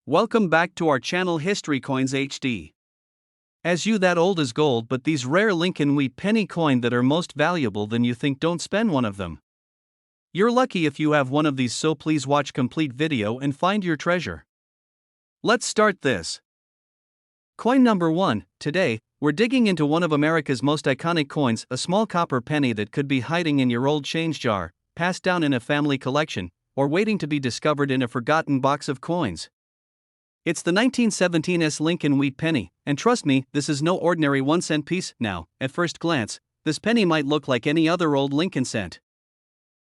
Welcome back to our channel History Coins HD. As you that old is gold, but these rare Lincoln wheat penny coin that are most valuable than you think, don't spend one of them. You're lucky if you have one of these, so please watch complete video and find your treasure. Let's start this. Coin number 1. Today, we're digging into one of America's most iconic coins, a small copper penny that could be hiding in your old change jar, passed down in a family collection, or waiting to be discovered in a forgotten box of coins. It's the 1917's Lincoln wheat penny, and trust me, this is no ordinary 1-cent piece. Now, at first glance, this penny might look like any other old Lincoln cent.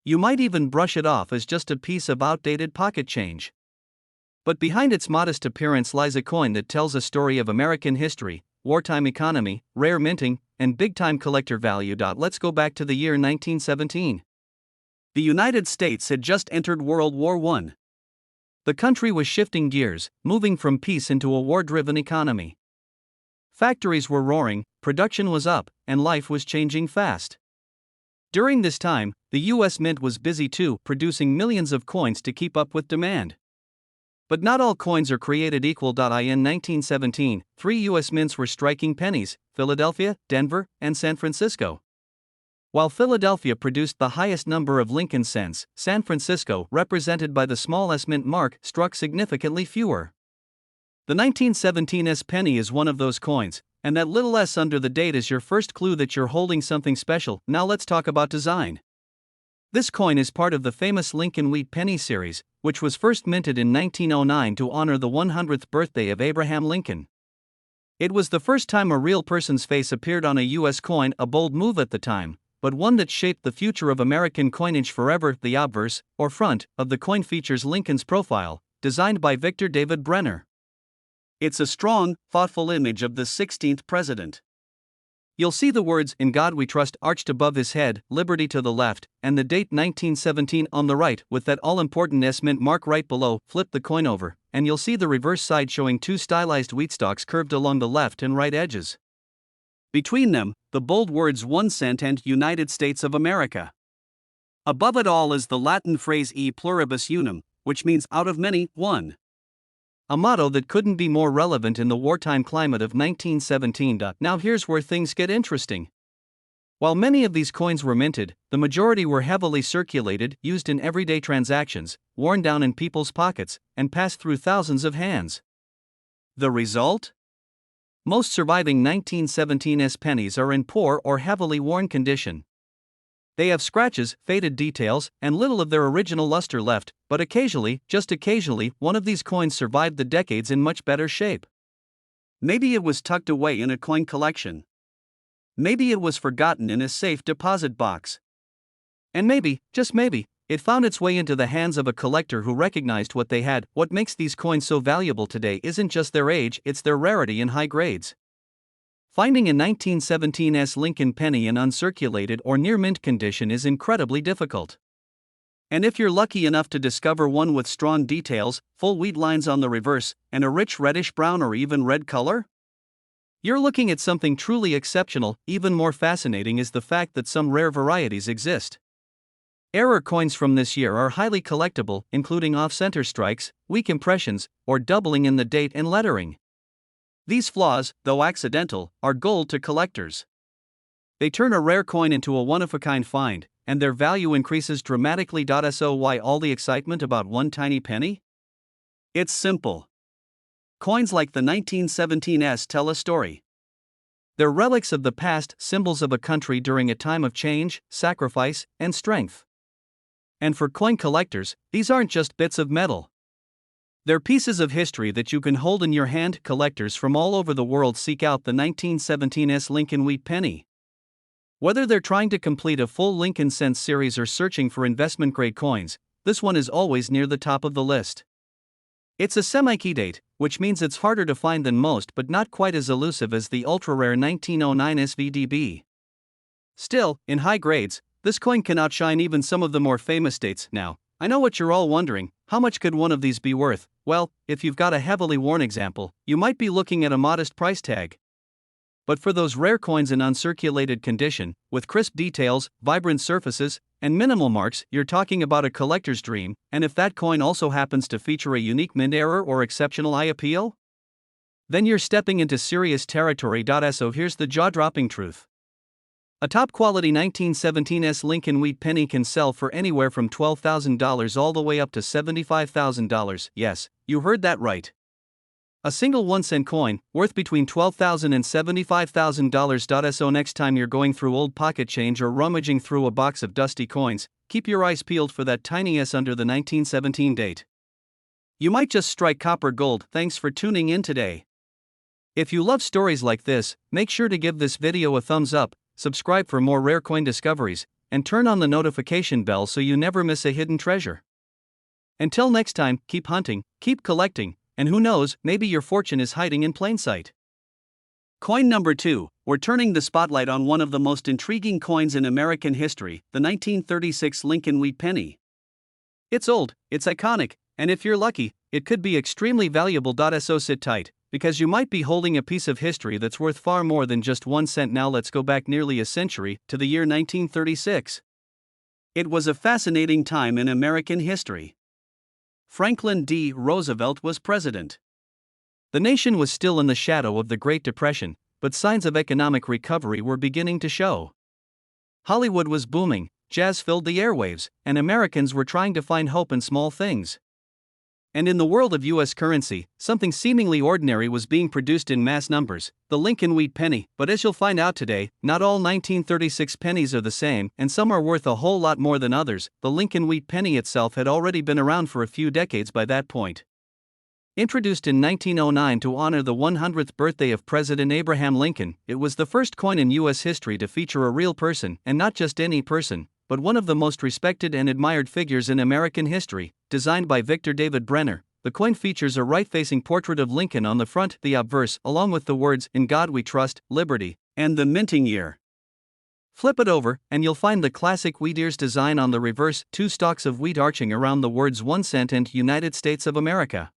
You might even brush it off as just a piece of outdated pocket change. But behind its modest appearance lies a coin that tells a story of American history, wartime economy, rare minting, and big-time collector value. Let's go back to the year 1917. The United States had just entered World War I. The country was shifting gears, moving from peace into a war-driven economy. Factories were roaring, production was up, and life was changing fast. During this time, the U.S. Mint was busy too, producing millions of coins to keep up with demand. But not all coins are created equal. In 1917, 3 U.S. mints were striking pennies: Philadelphia, Denver, and San Francisco. While Philadelphia produced the highest number of Lincoln cents, San Francisco, represented by the small S mint mark, struck significantly fewer. The 1917's penny is one of those coins, and that little s under the date is your first clue that you're holding something special. Now let's talk about design. This coin is part of the famous Lincoln wheat penny series, which was first minted in 1909 to honor the 100th birthday of Abraham Lincoln. It was the first time a real person's face appeared on a U.S. coin, a bold move at the time, but one that shaped the future of American coinage forever. The obverse, or front, of the coin features Lincoln's profile, designed by Victor David Brenner. It's a strong, thoughtful image of the 16th president. You'll see the words "In God We Trust" arched above his head, Liberty to the left, and the date 1917 on the right, with that all-important S mint mark right below. Flip the coin over, and you'll see the reverse side showing 2 stylized wheat stalks curved along the left and right edges. Between them, the bold words 1 cent and United States of America. Above it all is the Latin phrase E pluribus unum, which means out of many, one. A motto that couldn't be more relevant in the wartime climate of 1917. Now here's where things get interesting. While many of these coins were minted, the majority were heavily circulated, used in everyday transactions, worn down in people's pockets, and passed through thousands of hands. The result? Most surviving 1917's pennies are in poor or heavily worn condition. They have scratches, faded details, and little of their original luster left, but occasionally, just occasionally, one of these coins survived the decades in much better shape. Maybe it was tucked away in a coin collection. Maybe it was forgotten in a safe deposit box. And maybe, just maybe, it found its way into the hands of a collector who recognized what they had. What makes these coins so valuable today isn't just their age, it's their rarity and high grades. Finding a 1917's Lincoln penny in uncirculated or near mint condition is incredibly difficult. And if you're lucky enough to discover one with strong details, full wheat lines on the reverse, and a rich reddish brown or even red color, you're looking at something truly exceptional. Even more fascinating is the fact that some rare varieties exist. Error coins from this year are highly collectible, including off-center strikes, weak impressions, or doubling in the date and lettering. These flaws, though accidental, are gold to collectors. They turn a rare coin into a one-of-a-kind find, and their value increases dramatically. So why all the excitement about one tiny penny? It's simple. Coins like the 1917's tell a story. They're relics of the past, symbols of a country during a time of change, sacrifice, and strength. And for coin collectors, these aren't just bits of metal. They're pieces of history that you can hold in your hand. Collectors from all over the world seek out the 1917's Lincoln wheat penny. Whether they're trying to complete a full Lincoln cent series or searching for investment-grade coins, this one is always near the top of the list. It's a semi-key date, which means it's harder to find than most but not quite as elusive as the ultra-rare 1909 SVDB. Still, in high grades, this coin can outshine even some of the more famous dates. Now, I know what you're all wondering: how much could one of these be worth? Well, if you've got a heavily worn example, you might be looking at a modest price tag. But for those rare coins in uncirculated condition, with crisp details, vibrant surfaces, and minimal marks, you're talking about a collector's dream. And if that coin also happens to feature a unique mint error or exceptional eye appeal, then you're stepping into serious territory. So here's the jaw-dropping truth. A top-quality 1917s Lincoln Wheat penny can sell for anywhere from $12,000 all the way up to $75,000. Yes, you heard that right. A single 1-cent coin, worth between $12,000 and $75,000. So next time you're going through old pocket change or rummaging through a box of dusty coins, keep your eyes peeled for that tiny S under the 1917 date. You might just strike copper gold. Thanks for tuning in today. If you love stories like this, make sure to give this video a thumbs up, subscribe for more rare coin discoveries, and turn on the notification bell so you never miss a hidden treasure. Until next time, keep hunting, keep collecting, and who knows, maybe your fortune is hiding in plain sight. Coin number 2, we're turning the spotlight on one of the most intriguing coins in American history, the 1936 Lincoln Wheat penny. It's old, it's iconic, and if you're lucky, it could be extremely valuable. So sit tight, because you might be holding a piece of history that's worth far more than just 1 cent. Now let's go back nearly a century, to the year 1936. It was a fascinating time in American history. Franklin D. Roosevelt was president. The nation was still in the shadow of the Great Depression, but signs of economic recovery were beginning to show. Hollywood was booming, jazz filled the airwaves, and Americans were trying to find hope in small things. And in the world of U.S. currency, something seemingly ordinary was being produced in mass numbers, the Lincoln Wheat penny. But as you'll find out today, not all 1936 pennies are the same, and some are worth a whole lot more than others. The Lincoln Wheat penny itself had already been around for a few decades by that point. Introduced in 1909 to honor the 100th birthday of President Abraham Lincoln, it was the first coin in U.S. history to feature a real person, and not just any person, but one of the most respected and admired figures in American history. Designed by Victor David Brenner, the coin features a right-facing portrait of Lincoln on the front, the obverse, along with the words, "In God We Trust, Liberty," and the minting year. Flip it over, and you'll find the classic wheat ears design on the reverse, 2 stalks of wheat arching around the words 1 cent and United States of America.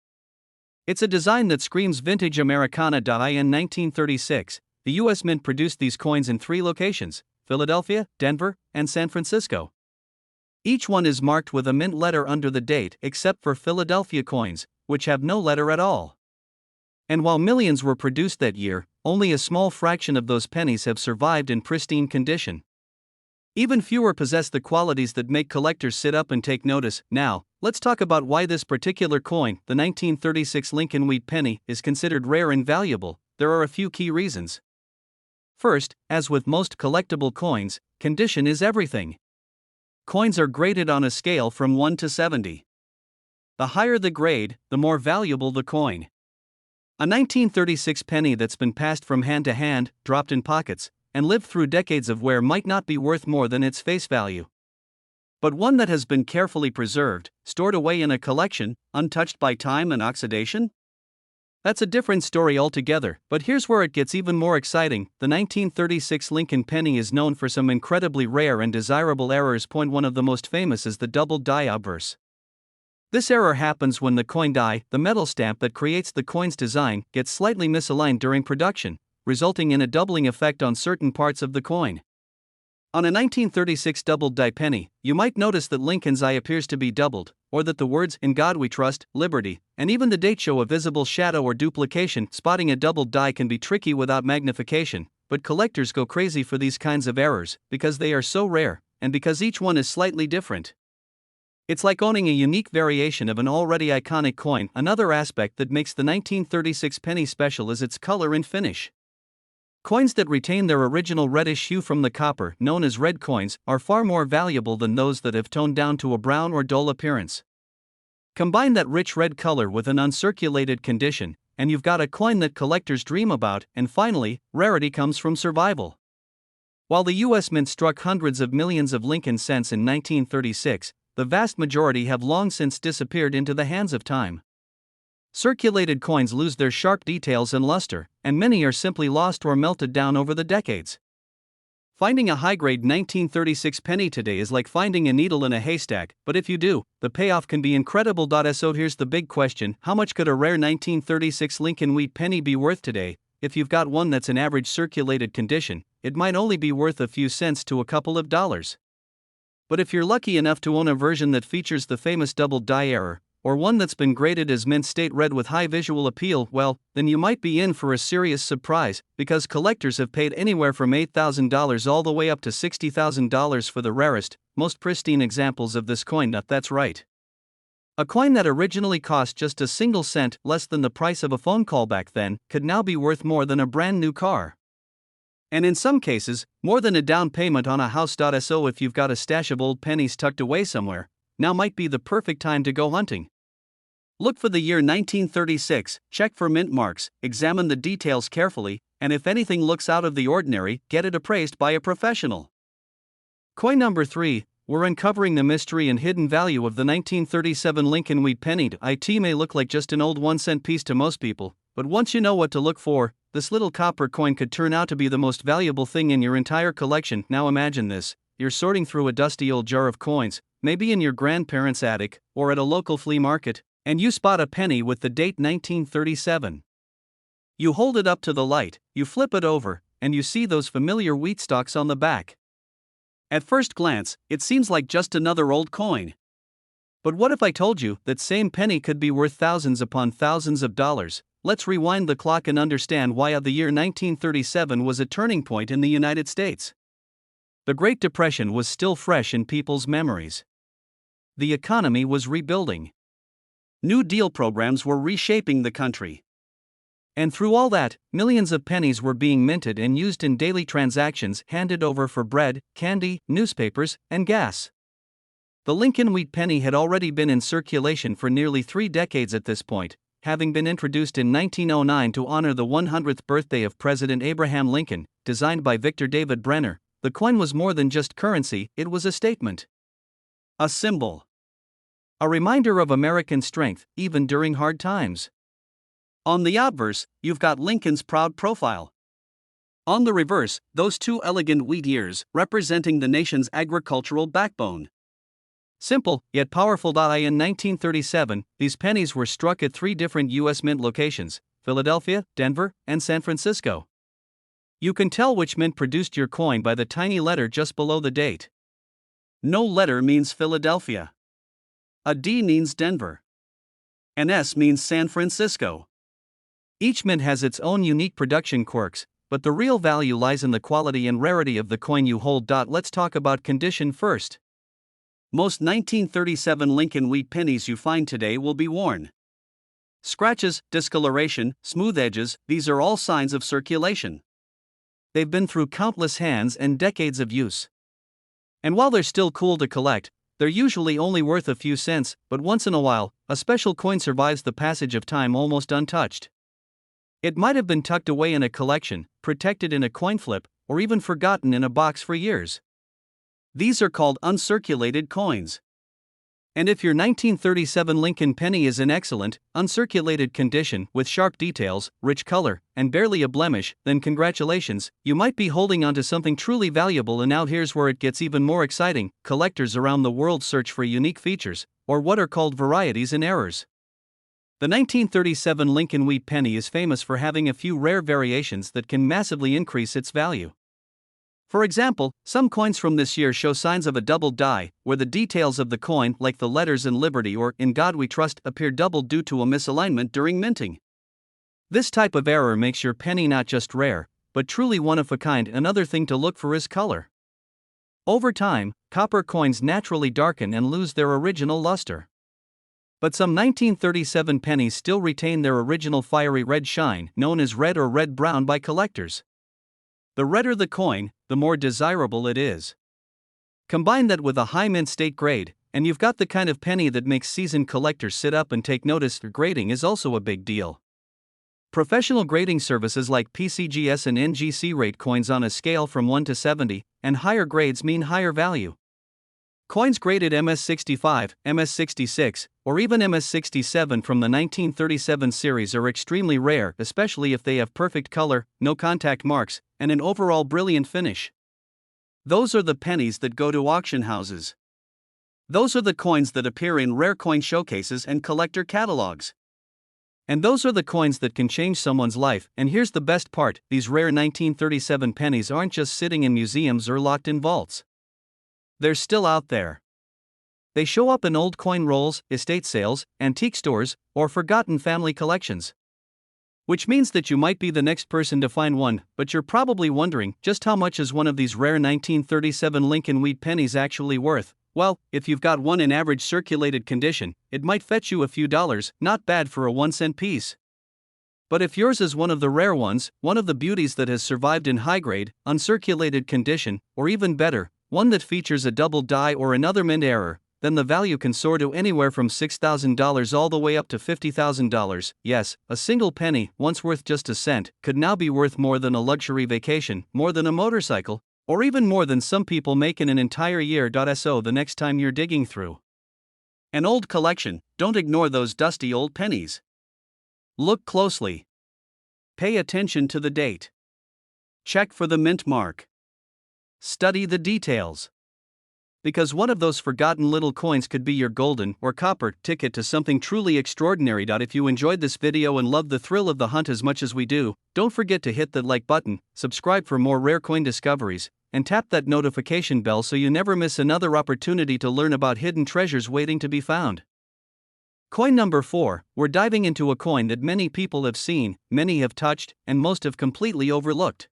It's a design that screams vintage Americana. In 1936, the U.S. Mint produced these coins in 3 locations, Philadelphia, Denver, and San Francisco. Each one is marked with a mint letter under the date, except for Philadelphia coins, which have no letter at all. And while millions were produced that year, only a small fraction of those pennies have survived in pristine condition. Even fewer possess the qualities that make collectors sit up and take notice. Now, let's talk about why this particular coin, the 1936 Lincoln Wheat penny, is considered rare and valuable. There are a few key reasons. First, as with most collectible coins, condition is everything. Coins are graded on a scale from 1 to 70. The higher the grade, the more valuable the coin. A 1936 penny that's been passed from hand to hand, dropped in pockets, and lived through decades of wear might not be worth more than its face value. But one that has been carefully preserved, stored away in a collection, untouched by time and oxidation? That's a different story altogether, but here's where it gets even more exciting. The 1936 Lincoln penny is known for some incredibly rare and desirable errors. One of the most famous is the doubled die obverse. This error happens when the coin die, the metal stamp that creates the coin's design, gets slightly misaligned during production, resulting in a doubling effect on certain parts of the coin. On a 1936 doubled die penny, you might notice that Lincoln's eye appears to be doubled, or that the words, "In God We Trust, Liberty," and even the date show a visible shadow or duplication. Spotting a doubled die can be tricky without magnification, but collectors go crazy for these kinds of errors, because they are so rare, and because each one is slightly different. It's like owning a unique variation of an already iconic coin. Another aspect that makes the 1936 penny special is its color and finish. Coins that retain their original reddish hue from the copper, known as red coins, are far more valuable than those that have toned down to a brown or dull appearance. Combine that rich red color with an uncirculated condition, and you've got a coin that collectors dream about. And finally, rarity comes from survival. While the U.S. Mint struck hundreds of millions of Lincoln cents in 1936, the vast majority have long since disappeared into the hands of time. Circulated coins lose their sharp details and luster, and many are simply lost or melted down over the decades. Finding a high-grade 1936 penny today is like finding a needle in a haystack, but if you do, the payoff can be incredible. So here's the big question: how much could a rare 1936 Lincoln Wheat penny be worth today? if you've got one that's in average circulated condition, it might only be worth a few cents to a couple of dollars. But if you're lucky enough to own a version that features the famous double die error, or one that's been graded as mint state red with high visual appeal, well, then you might be in for a serious surprise, because collectors have paid anywhere from $8,000 all the way up to $60,000 for the rarest, most pristine examples of this coin. That's right. A coin that originally cost just a single cent less than the price of a phone call back then could now be worth more than a brand new car. And in some cases, more than a down payment on a house. So if you've got a stash of old pennies tucked away somewhere, now might be the perfect time to go hunting. Look for the year 1936, check for mint marks, examine the details carefully, and if anything looks out of the ordinary, get it appraised by a professional. Coin number 3, we're uncovering the mystery and hidden value of the 1937 Lincoln wheat penny. It may look like just an old 1-cent piece to most people, but once you know what to look for, this little copper coin could turn out to be the most valuable thing in your entire collection. Now imagine this: you're sorting through a dusty old jar of coins, maybe in your grandparents' attic, or at a local flea market, and you spot a penny with the date 1937. You hold it up to the light, you flip it over, and you see those familiar wheat stalks on the back. At first glance, it seems like just another old coin. But what if I told you that same penny could be worth thousands upon thousands of dollars? Let's rewind the clock and understand why the year 1937 was a turning point in the United States. The Great Depression was still fresh in people's memories. The economy was rebuilding. New Deal programs were reshaping the country. And through all that, millions of pennies were being minted and used in daily transactions handed over for bread, candy, newspapers, and gas. The Lincoln wheat penny had already been in circulation for nearly 3 decades at this point, having been introduced in 1909 to honor the 100th birthday of President Abraham Lincoln. Designed by Victor David Brenner, the coin was more than just currency, it was a statement. A symbol. A reminder of American strength, even during hard times. On the obverse, you've got Lincoln's proud profile. On the reverse, those 2 elegant wheat ears, representing the nation's agricultural backbone. Simple, yet powerful. In 1937, these pennies were struck at 3 different U.S. mint locations: Philadelphia, Denver, and San Francisco. You can tell which mint produced your coin by the tiny letter just below the date. No letter means Philadelphia. A D means Denver. An S means San Francisco. Each mint has its own unique production quirks, but the real value lies in the quality and rarity of the coin you hold. Let's talk about condition first. Most 1937 Lincoln wheat pennies you find today will be worn. Scratches, discoloration, smooth edges, these are all signs of circulation. They've been through countless hands and decades of use. And while they're still cool to collect, they're usually only worth a few cents, but once in a while, a special coin survives the passage of time almost untouched. It might have been tucked away in a collection, protected in a coin flip, or even forgotten in a box for years. These are called uncirculated coins. And if your 1937 Lincoln penny is in excellent, uncirculated condition with sharp details, rich color, and barely a blemish, then congratulations, you might be holding onto something truly valuable. And now here's where it gets even more exciting: collectors around the world search for unique features, or what are called varieties and errors. The 1937 Lincoln wheat penny is famous for having a few rare variations that can massively increase its value. For example, some coins from this year show signs of a double die, where the details of the coin, like the letters in Liberty or In God We Trust, appear doubled due to a misalignment during minting. This type of error makes your penny not just rare, but truly one of a kind. Another thing to look for is color. Over time, copper coins naturally darken and lose their original luster. But some 1937 pennies still retain their original fiery red shine, known as red or red-brown by collectors. The redder the coin, the more desirable it is. Combine that with a high mint state grade, and you've got the kind of penny that makes seasoned collectors sit up and take notice. Grading is also a big deal. Professional grading services like PCGS and NGC rate coins on a scale from 1 to 70, and higher grades mean higher value. Coins graded MS65, MS66, or even MS67 from the 1937 series are extremely rare, especially if they have perfect color, no contact marks, and an overall brilliant finish. Those are the pennies that go to auction houses. Those are the coins that appear in rare coin showcases and collector catalogs. And those are the coins that can change someone's life. And here's the best part, these rare 1937 pennies aren't just sitting in museums or locked in vaults. They're still out there. They show up in old coin rolls, estate sales, antique stores, or forgotten family collections. Which means that you might be the next person to find one, but you're probably wondering, just how much is one of these rare 1937 Lincoln wheat pennies actually worth? Well, if you've got one in average circulated condition, it might fetch you a few dollars, not bad for a 1-cent piece. But if yours is one of the rare ones, one of the beauties that has survived in high-grade, uncirculated condition, or even better, one that features a double die or another mint error, then the value can soar to anywhere from $6,000 all the way up to $50,000. Yes, a single penny, once worth just a cent, could now be worth more than a luxury vacation, more than a motorcycle, or even more than some people make in an entire year. So the next time you're digging through an old collection, don't ignore those dusty old pennies. Look closely. Pay attention to the date. Check for the mint mark. Study the details. Because one of those forgotten little coins could be your golden or copper ticket to something truly extraordinary. If you enjoyed this video and love the thrill of the hunt as much as we do, don't forget to hit that like button, subscribe for more rare coin discoveries, and tap that notification bell so you never miss another opportunity to learn about hidden treasures waiting to be found. Coin number 4, we're diving into a coin that many people have seen, many have touched, and most have completely overlooked.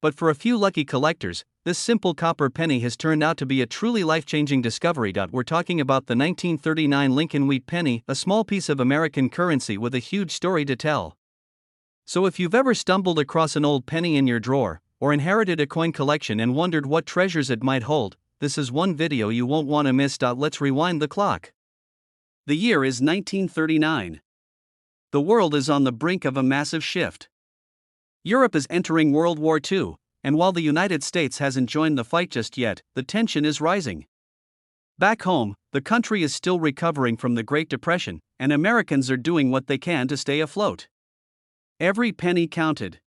But for a few lucky collectors, this simple copper penny has turned out to be a truly life-changing discovery. We're talking about the 1939 Lincoln wheat penny, a small piece of American currency with a huge story to tell. So if you've ever stumbled across an old penny in your drawer, or inherited a coin collection and wondered what treasures it might hold, this is one video you won't want to miss. Let's rewind the clock. The year is 1939. The world is on the brink of a massive shift. Europe is entering World War II, and while the United States hasn't joined the fight just yet, the tension is rising. Back home, the country is still recovering from the Great Depression, and Americans are doing what they can to stay afloat. Every penny counted.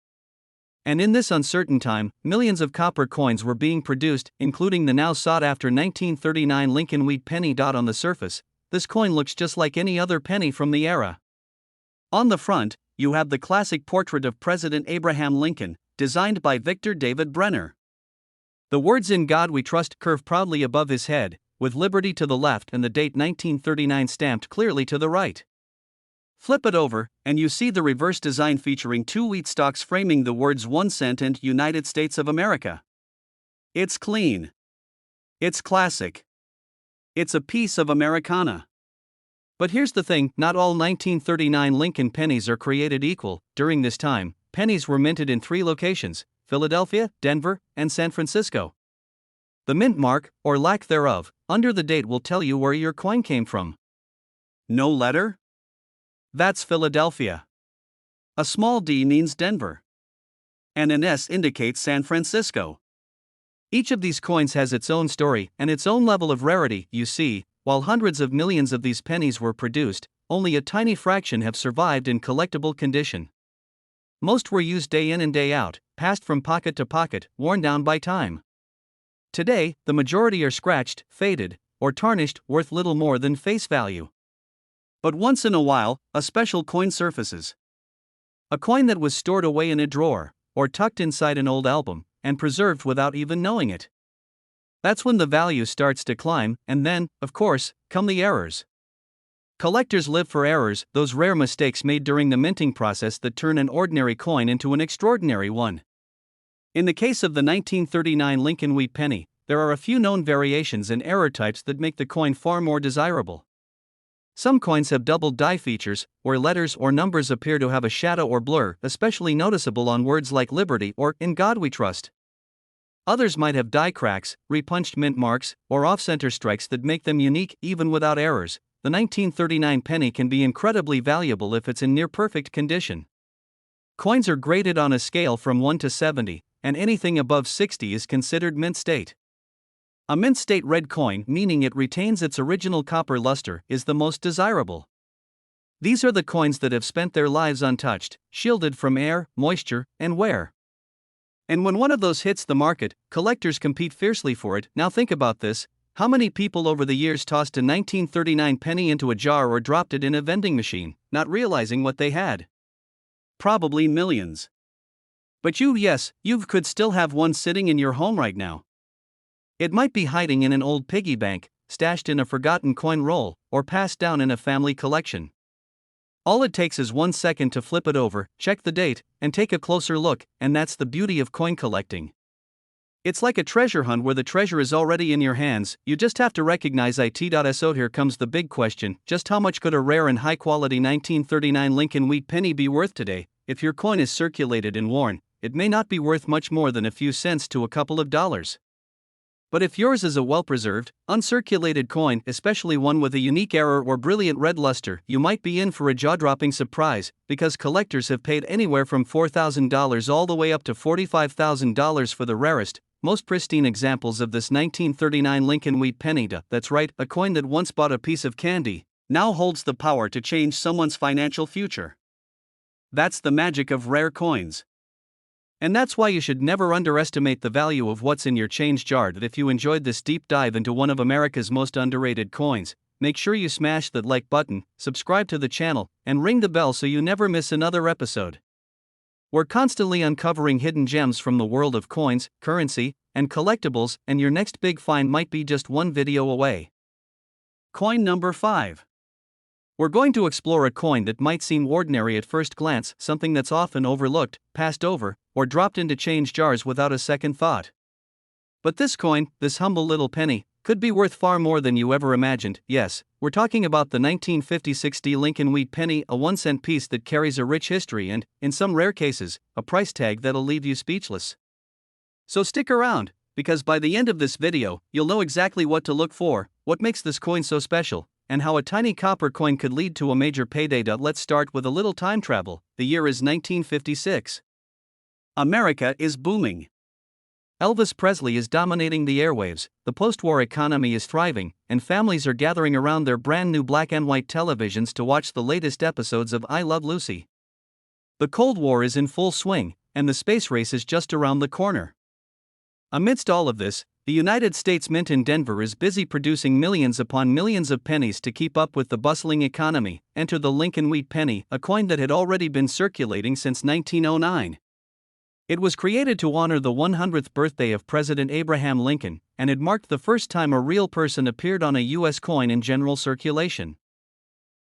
And in this uncertain time, millions of copper coins were being produced, including the now sought-after 1939 Lincoln wheat penny. On the surface, this coin looks just like any other penny from the era. On the front, you have the classic portrait of President Abraham Lincoln, designed by Victor David Brenner. The words "In God We Trust" curve proudly above his head, with liberty to the left and the date 1939 stamped clearly to the right. Flip it over, and you see the reverse design featuring 2 wheat stalks framing the words 1 cent and United States of America. It's clean. It's classic. It's a piece of Americana. But here's the thing, not all 1939 Lincoln pennies are created equal. During this time, pennies were minted in 3 locations: Philadelphia, Denver, and San Francisco. The mint mark, or lack thereof, under the date will tell you where your coin came from. No letter? That's Philadelphia. A small d means Denver. And an S indicates San Francisco. Each of these coins has its own story and its own level of rarity. You see, while hundreds of millions of these pennies were produced, only a tiny fraction have survived in collectible condition. Most were used day in and day out, passed from pocket to pocket, worn down by time. Today, the majority are scratched, faded, or tarnished, worth little more than face value. But once in a while, a special coin surfaces. A coin that was stored away in a drawer, or tucked inside an old album, and preserved without even knowing it. That's when the value starts to climb, and then, of course, come the errors. Collectors live for errors, those rare mistakes made during the minting process that turn an ordinary coin into an extraordinary one. In the case of the 1939 Lincoln wheat penny, there are a few known variations and error types that make the coin far more desirable. Some coins have double die features, where letters or numbers appear to have a shadow or blur, especially noticeable on words like Liberty or In God We Trust. Others might have die cracks, repunched mint marks, or off-center strikes that make them unique even without errors. The 1939 penny can be incredibly valuable if it's in near-perfect condition. Coins are graded on a scale from 1 to 70, and anything above 60 is considered mint state. A mint state red coin, meaning it retains its original copper luster, is the most desirable. These are the coins that have spent their lives untouched, shielded from air, moisture, and wear. And when one of those hits the market, collectors compete fiercely for it. Now think about this, How many people over the years tossed a 1939 penny into a jar or dropped it in a vending machine, not realizing what they had? Probably millions. But you could still have one sitting in your home right now. It might be hiding in an old piggy bank, stashed in a forgotten coin roll, or passed down in a family collection. All it takes is 1 second to flip it over, check the date, and take a closer look, and that's the beauty of coin collecting. It's like a treasure hunt where the treasure is already in your hands, you just have to recognize it. So here comes the big question: just how much could a rare and high-quality 1939 Lincoln wheat penny be worth today? If your coin is circulated and worn, it may not be worth much more than a few cents to a couple of dollars. But if yours is a well-preserved, uncirculated coin, especially one with a unique error or brilliant red luster, you might be in for a jaw-dropping surprise, because collectors have paid anywhere from $4,000 all the way up to $45,000 for the rarest, most pristine examples of this 1939 Lincoln wheat penny. That's right, a coin that once bought a piece of candy, now holds the power to change someone's financial future. That's the magic of rare coins. And that's why you should never underestimate the value of what's in your change jar. If you enjoyed this deep dive into one of America's most underrated coins, make sure you smash that like button, subscribe to the channel, and ring the bell so you never miss another episode. We're constantly uncovering hidden gems from the world of coins, currency, and collectibles, and your next big find might be just one video away. Coin number 5. We're going to explore a coin that might seem ordinary at first glance, something that's often overlooked, passed over, or dropped into change jars without a second thought. But this coin, this humble little penny, could be worth far more than you ever imagined. Yes, we're talking about the 1956 Lincoln wheat penny, a 1-cent piece that carries a rich history and, in some rare cases, a price tag that'll leave you speechless. So stick around, because by the end of this video, you'll know exactly what to look for, what makes this coin so special, and how a tiny copper coin could lead to a major payday. Let's start with a little time travel. The year is 1956. America is booming. Elvis Presley is dominating the airwaves, the post-war economy is thriving, and families are gathering around their brand new black and white televisions to watch the latest episodes of I Love Lucy. The Cold War is in full swing, and the space race is just around the corner. Amidst all of this, the United States Mint in Denver is busy producing millions upon millions of pennies to keep up with the bustling economy. Enter the Lincoln wheat penny, a coin that had already been circulating since 1909. It was created to honor the 100th birthday of President Abraham Lincoln, and it marked the first time a real person appeared on a U.S. coin in general circulation.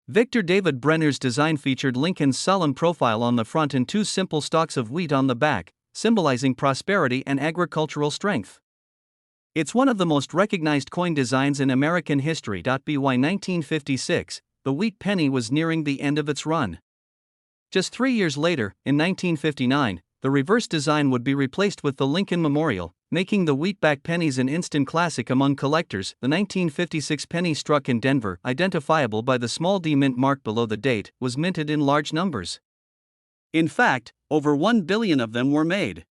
Victor David Brenner's design featured Lincoln's solemn profile on the front and 2 simple stalks of wheat on the back, symbolizing prosperity and agricultural strength. It's one of the most recognized coin designs in American history. By 1956, the wheat penny was nearing the end of its run. Just 3 years later, in 1959, the reverse design would be replaced with the Lincoln Memorial, making the wheatback pennies an instant classic among collectors. The 1956 penny struck in Denver, identifiable by the small D mint mark below the date, was minted in large numbers. In fact, over 1 billion of them were made.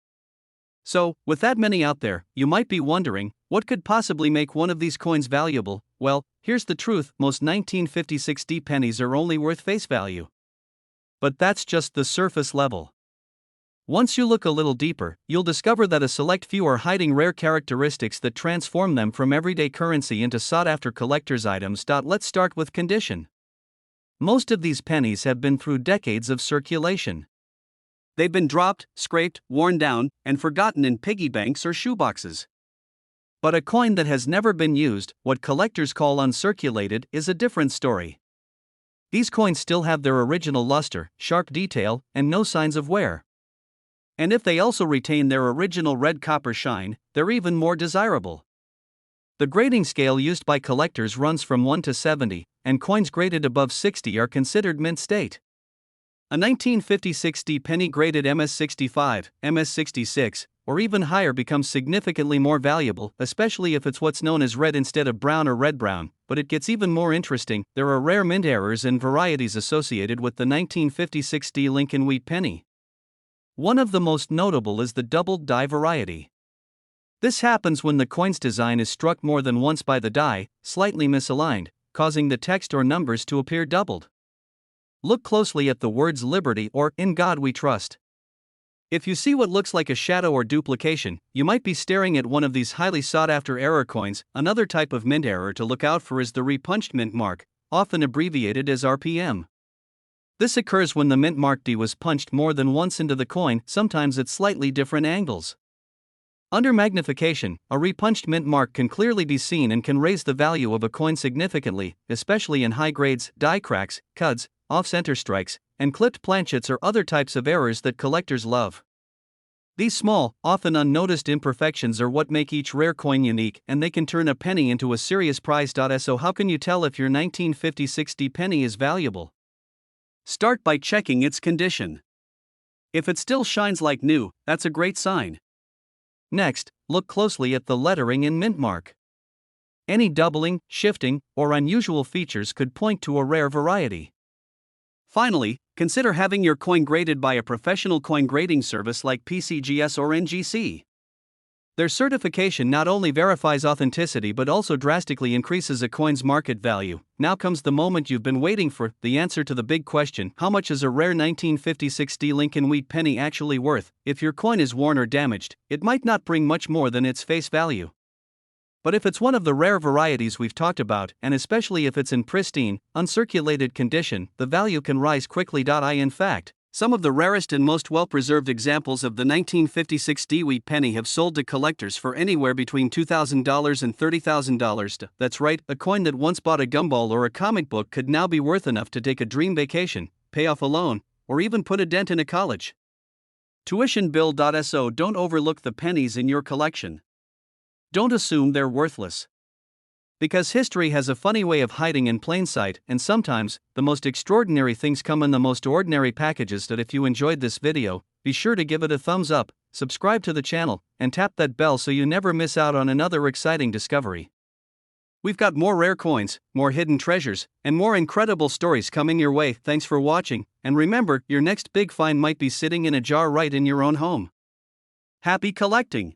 So, with that many out there, you might be wondering, what could possibly make one of these coins valuable? Well, here's the truth: most 1956 D pennies are only worth face value. But that's just the surface level. Once you look a little deeper, you'll discover that a select few are hiding rare characteristics that transform them from everyday currency into sought-after collector's items. Let's start with condition. Most of these pennies have been through decades of circulation. They've been dropped, scraped, worn down, and forgotten in piggy banks or shoeboxes. But a coin that has never been used, what collectors call uncirculated, is a different story. These coins still have their original luster, sharp detail, and no signs of wear. And if they also retain their original red copper shine, they're even more desirable. The grading scale used by collectors runs from 1 to 70, and coins graded above 60 are considered mint state. A 1956 D penny graded MS65, MS66, or even higher becomes significantly more valuable, especially if it's what's known as red instead of brown or red-brown. But it gets even more interesting: there are rare mint errors and varieties associated with the 1956 D Lincoln wheat penny. One of the most notable is the doubled die variety. This happens when the coin's design is struck more than once by the die, slightly misaligned, causing the text or numbers to appear doubled. Look closely at the words Liberty or In God We Trust. If you see what looks like a shadow or duplication, you might be staring at one of these highly sought-after error coins. Another type of mint error to look out for is the repunched mint mark, often abbreviated as RPM. This occurs when the mint mark D was punched more than once into the coin, sometimes at slightly different angles. Under magnification, a repunched mint mark can clearly be seen and can raise the value of a coin significantly, especially in high grades. Die cracks, cuds, off-center strikes, and clipped planchets are other types of errors that collectors love. These small, often unnoticed imperfections are what make each rare coin unique, and they can turn a penny into a serious prize. So how can you tell if your 1956 D penny is valuable? Start by checking its condition. If it still shines like new, that's a great sign. Next, look closely at the lettering and mint mark. Any doubling, shifting, or unusual features could point to a rare variety. Finally, consider having your coin graded by a professional coin grading service like PCGS or NGC. Their certification not only verifies authenticity but also drastically increases a coin's market value. Now comes the moment you've been waiting for, the answer to the big question: how much is a rare 1956 D Lincoln wheat penny actually worth? If your coin is worn or damaged, it might not bring much more than its face value. But if it's one of the rare varieties we've talked about, and especially if it's in pristine, uncirculated condition, the value can rise quickly. In fact, some of the rarest and most well-preserved examples of the 1956 D wheat penny have sold to collectors for anywhere between $2,000 and $30,000. That's right, a coin that once bought a gumball or a comic book could now be worth enough to take a dream vacation, pay off a loan, or even put a dent in a college tuition bill. So don't overlook the pennies in your collection. Don't assume they're worthless. Because history has a funny way of hiding in plain sight, and sometimes, the most extraordinary things come in the most ordinary packages. If you enjoyed this video, be sure to give it a thumbs up, subscribe to the channel, and tap that bell so you never miss out on another exciting discovery. We've got more rare coins, more hidden treasures, and more incredible stories coming your way. Thanks for watching, and remember, your next big find might be sitting in a jar right in your own home. Happy collecting!